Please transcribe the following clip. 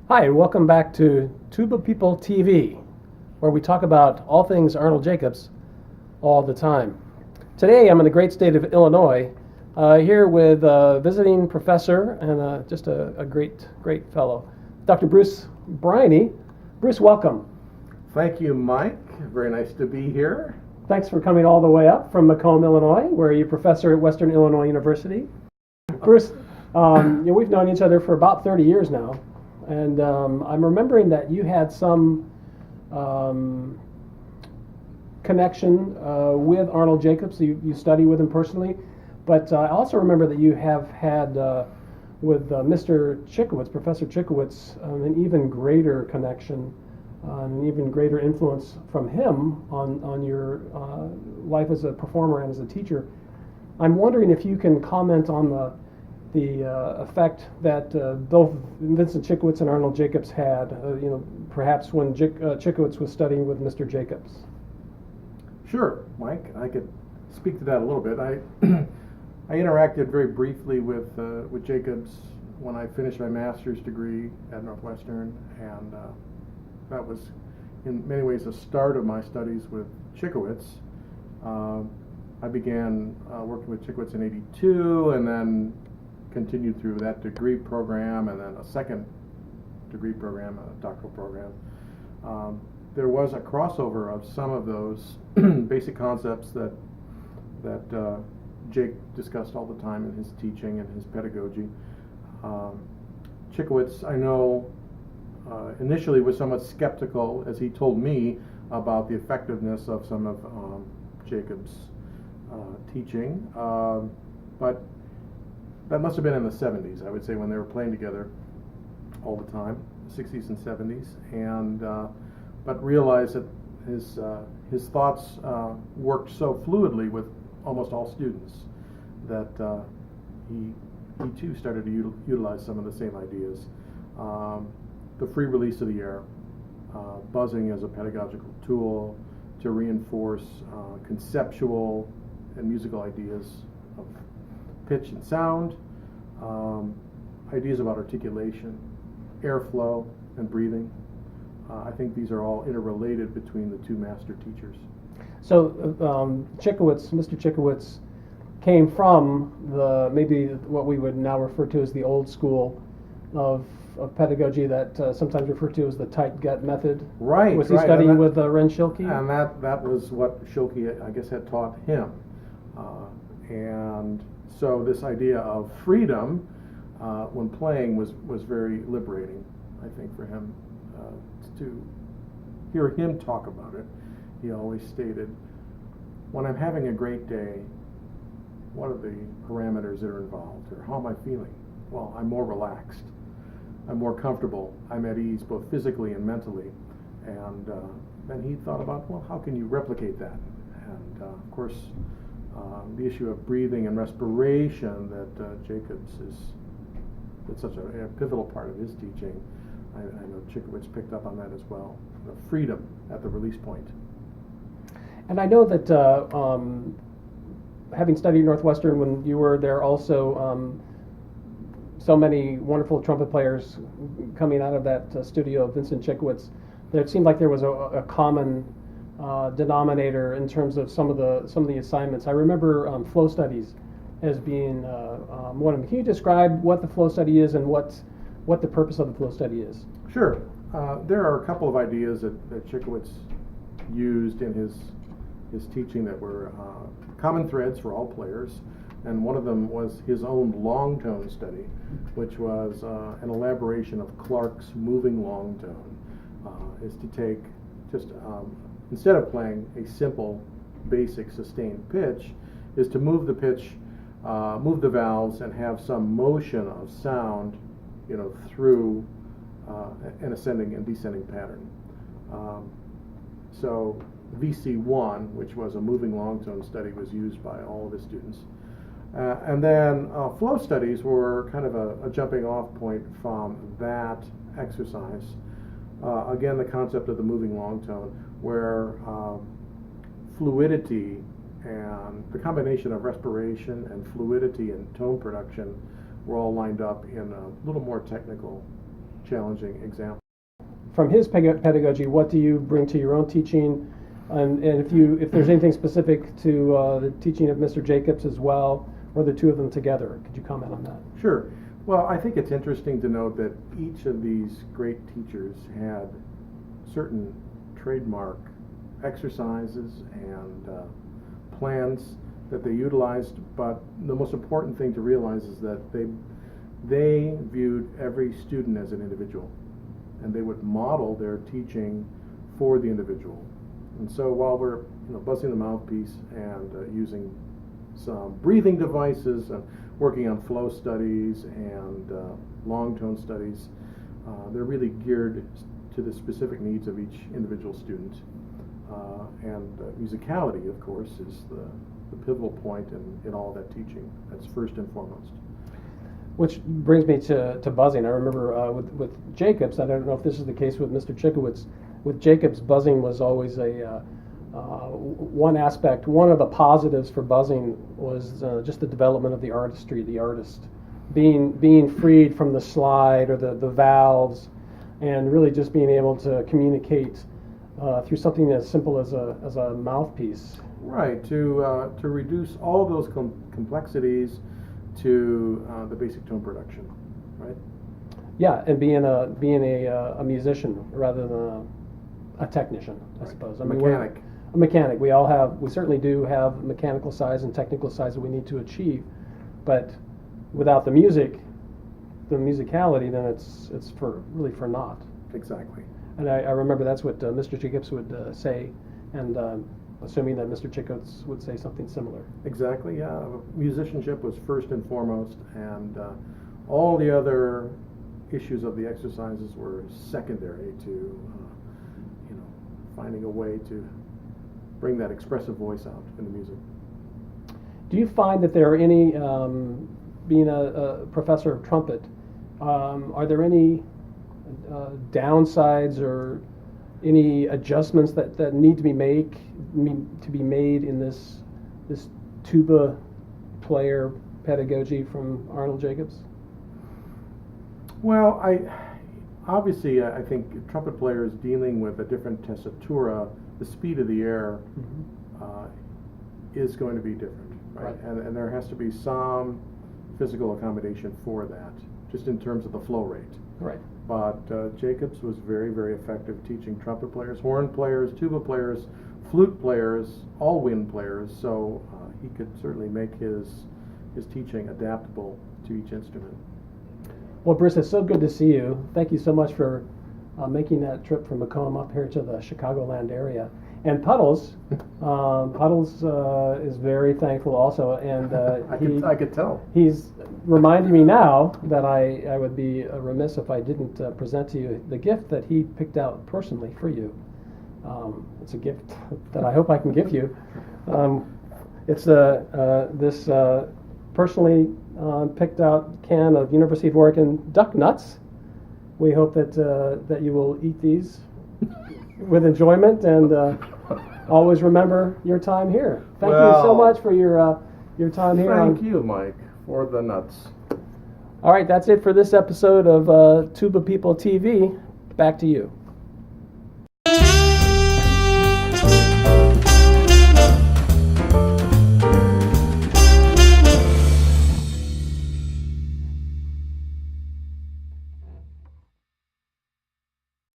Hi, welcome back to Tuba People TV, where we talk about all things Arnold Jacobs all the time. Today I'm in the great state of Illinois, here with a visiting professor and just a great fellow, Dr. Bruce Briney. Bruce, welcome. Thank you, Mike. Very nice to be here. Thanks for coming all the way up from Macomb, Illinois, where you're professor at Western Illinois University. Bruce, we've known each other for about 30 years now. And I'm remembering that you had some connection with Arnold Jacobs. You study with him personally. But I also remember that you have had with Mr. Cichowicz, Professor Cichowicz, an even greater connection, an even greater influence from him on your life as a performer and as a teacher. I'm wondering if you can comment on the effect that both Vincent Cichowicz and Arnold Jacobs had, perhaps when Cichowicz was studying with Mr. Jacobs. Sure, Mike. I could speak to that a little bit. I interacted very briefly with Jacobs when I finished my master's degree at Northwestern, and that was in many ways the start of my studies with Cichowicz. I began working with Cichowicz in '82, and then continued through that degree program, and then a second degree program, a doctoral program. There was a crossover of some of those basic concepts that Jake discussed all the time in his teaching and his pedagogy. Cichowicz, I know, initially was somewhat skeptical, as he told me, about the effectiveness of some of Jacobs' teaching, but that must have been in the 70s, I would say, when they were playing together all the time, 60s and 70s, and but realized that his thoughts worked so fluidly with almost all students that he too started to utilize some of the same ideas. The free release of the air, buzzing as a pedagogical tool to reinforce conceptual and musical ideas of pitch and sound, ideas about articulation, airflow, and breathing. I think these are all interrelated between the two master teachers. So Mr. Cichowicz came from maybe what we would now refer to as the old school of pedagogy that sometimes referred to as the tight gut method. Right. Was he studying with Ren Schilke? And that was what Schilke, I guess, had taught him. And so this idea of freedom when playing was very liberating, I think, for him to hear him talk about it. He always stated, when I'm having a great day, what are the parameters that are involved, or how am I feeling? Well, I'm more relaxed, I'm more comfortable, I'm at ease both physically and mentally. And then he thought about, well, how can you replicate that? And of course, the issue of breathing and respiration that Jacobs it's such a pivotal part of his teaching. I know Cichowicz picked up on that as well. The freedom at the release point. And I know that having studied Northwestern when you were there also, so many wonderful trumpet players coming out of that studio of Vincent Cichowicz, that it seemed like there was a common denominator in terms of some of the assignments. I remember flow studies as being one of them. Can you describe what the flow study is and what the purpose of the flow study is? Sure. There are a couple of ideas that Cichowicz used in his teaching that were common threads for all players, and one of them was his own long tone study, which was an elaboration of Clark's moving long tone. Is to take just instead of playing a simple basic sustained pitch, is to move the pitch, move the valves, and have some motion of sound, through an ascending and descending pattern. So VC1, which was a moving long tone study, was used by all of his students. And then flow studies were kind of a jumping off point from that exercise. Again, the concept of the moving long tone, where fluidity and the combination of respiration and fluidity and tone production were all lined up in a little more technical challenging example. From his pedagogy, what do you bring to your own teaching? And if there's anything specific to the teaching of Mr. Jacobs as well, or the two of them together, could you comment on that? Sure. Well, I think it's interesting to note that each of these great teachers had certain trademark exercises and plans that they utilized, but the most important thing to realize is that they viewed every student as an individual, and they would model their teaching for the individual. And so while we're buzzing the mouthpiece and using some breathing devices and working on flow studies and long tone studies, they're really geared to the specific needs of each individual student. And musicality, of course, is the pivotal point in all that teaching. That's first and foremost. Which brings me to buzzing. I remember with Jacobs, I don't know if this is the case with Mr. Cichowicz, with Jacobs, buzzing was always one aspect. One of the positives for buzzing was just the development of the artistry, the artist, being freed from the slide or the valves, and really just being able to communicate through something as simple as a mouthpiece. Right, to reduce all of those complexities to the basic tone production, right? Yeah, and being a musician rather than a technician, I suppose. I mean, mechanic. A mechanic. We certainly do have mechanical sides and technical sides that we need to achieve, but without the music, the musicality, then it's really for naught. Exactly. And I remember that's what Mr. Jacobs would say, and assuming that Mr. Cichowicz would say something similar. Exactly, yeah. Musicianship was first and foremost, and all the other issues of the exercises were secondary to finding a way to bring that expressive voice out in the music. Do you find that there are any, being a professor of trumpet, are there any downsides or any adjustments that need to be made in this tuba player pedagogy from Arnold Jacobs? Well, I think trumpet players dealing with a different tessitura, the speed of the air, is going to be different, right? And there has to be some physical accommodation for that, just in terms of the flow rate. Right. But Jacobs was very, very effective teaching trumpet players, horn players, tuba players, flute players, all wind players, so he could certainly make his teaching adaptable to each instrument. Well, Bruce, it's so good to see you. Thank you so much for making that trip from Macomb up here to the Chicagoland area. And Puddles is very thankful also, and I could tell. He's reminding me now that I would be remiss if I didn't present to you the gift that he picked out personally for you. It's a gift that I hope I can give you. It's this personally picked out can of University of Oregon duck nuts. We hope that you will eat these with enjoyment and always remember your time here. Thank you so much for your time here. Thank you, Mike, for the nuts. All right, that's it for this episode of Tuba People TV. Back to you.